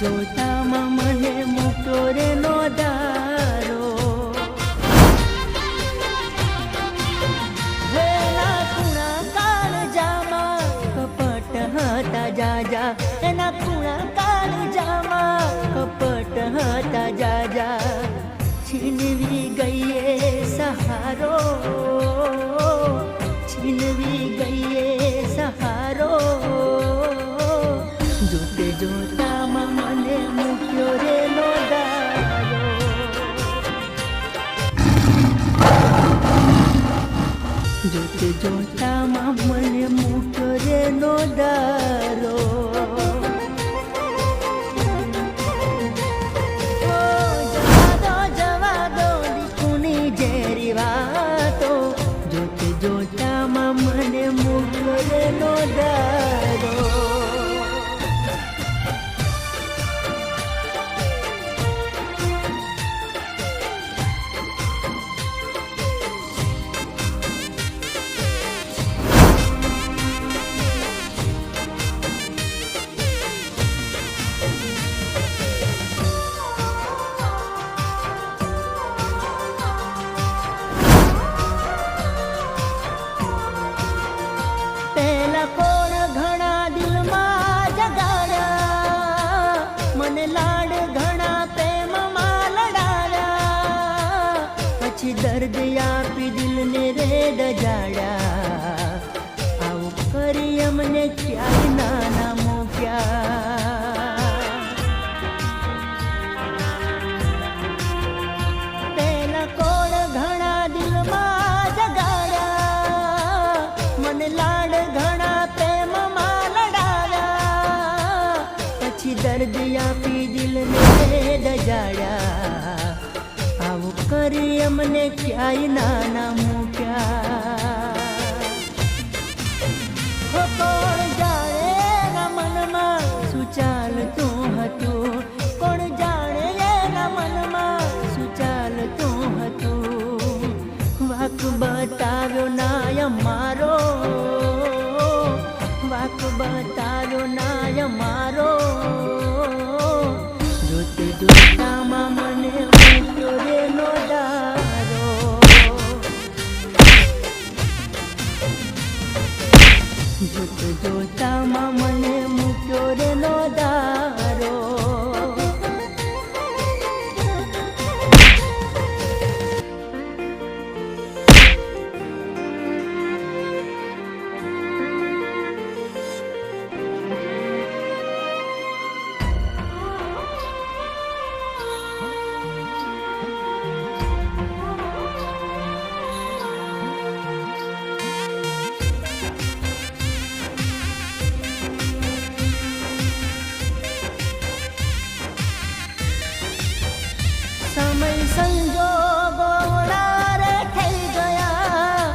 જોતામાં મને મૂક્યો રે નો દારો. એના કુણા કાળજામાં કપટ હતા જાજા, એના કુણા કાળજામાં કપટ હતા જાજા. છીનવી ગઈએ સહારો, છીનવી ગઈએ સહારો. જોતે જોતામાં મને મૂક્યો રે નો દારો. જોતે જોતામાં મને મૂક્યો રે નો દારો. જવા દો દીકુની ઝેરી વાતો. જોતે જોતામાં મને મૂક્યો રે નો દારો. લાડ ઘણા પ્રેમમાં લડાડ્યા, પછી દર્દ આપી દિલને રે દજાડ્યા. આવું કરી અમને ક્યાંય નાના મૂક્યા. પેલા કોણ ઘણા દિલમાં જગાડ્યા, મને લાડ ઘણા પ્રેમમાં લડાડ્યા, પછી દર્દ આપી દિલને દજાડ્યા. આવું કરી અમને ક્યાંય નાના મૂક્યા. કોણ જાણે એના મનમાં શું ચાલતું હતું, કોણ જાણે એના મનમાં શું ચાલતું હતું. વાક બતાવ્યો નાય મારો, વાક બતાવ્યો નાય મારો. જોતે જોતામાં મને મૂક્યો રે નો દારો. જોતે જોતામાં મને મૂક્યો રે નો દારો. સમય સંજોગો રે થઈ ગયા,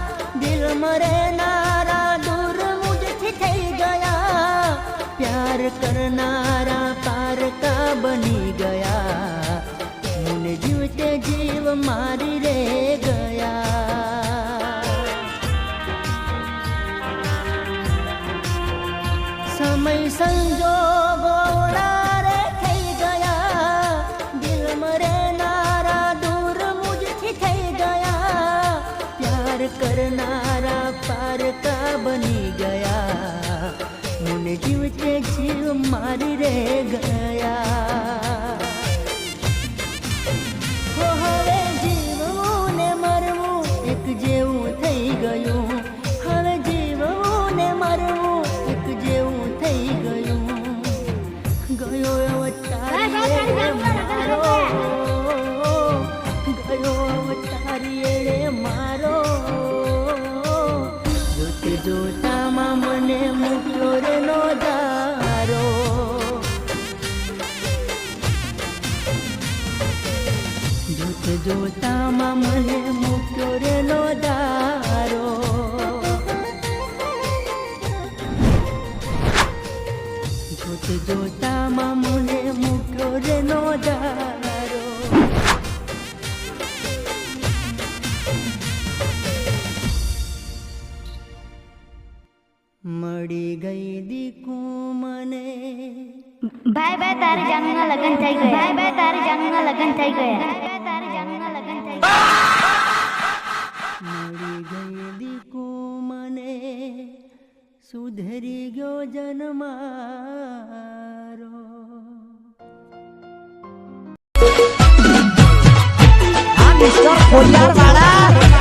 દિલ મરે નારા દૂર મુझથી થઈ ગયા. પ્યાર કરનારા પારકા બની ગયા, મને જીવતે જીવ મારી રે ગયા. સમય સંજોગો રે થઈ ગયા, દિલ મરે કરનારા પારકા બની ગયા, મને જીવતે જીવ મારી રે ગયા. હવે જીવવું ને મરવું એક જેવું થઈ ગયું, હવે જીવવું ને મરવું એક જેવું થઈ ગયું. ગયો અવતારી મારો, ગયો અવતારી મારો. જોતે જોતામાં મને મૂક્યો રે નો દારો. જોતે જોતામાં મને મૂક્યો રે નો દારો. જોતે જોતામાં મને મૂક્યો રે નો દારો. મળી ગઈ દીકુ મને ભાઈ ભાઈ તારી જાનુના લગન થઈ ગયા. ભાઈ ભાઈ તારી જાનુના લગન થઈ ગયા. ભાઈ ભાઈ તારી જાનુના લગન થઈ ગયા. મળી ગયેલી કો મને સુધરી ગયો જન્મારો. મિસ્ટર ખોડિયાર વાળા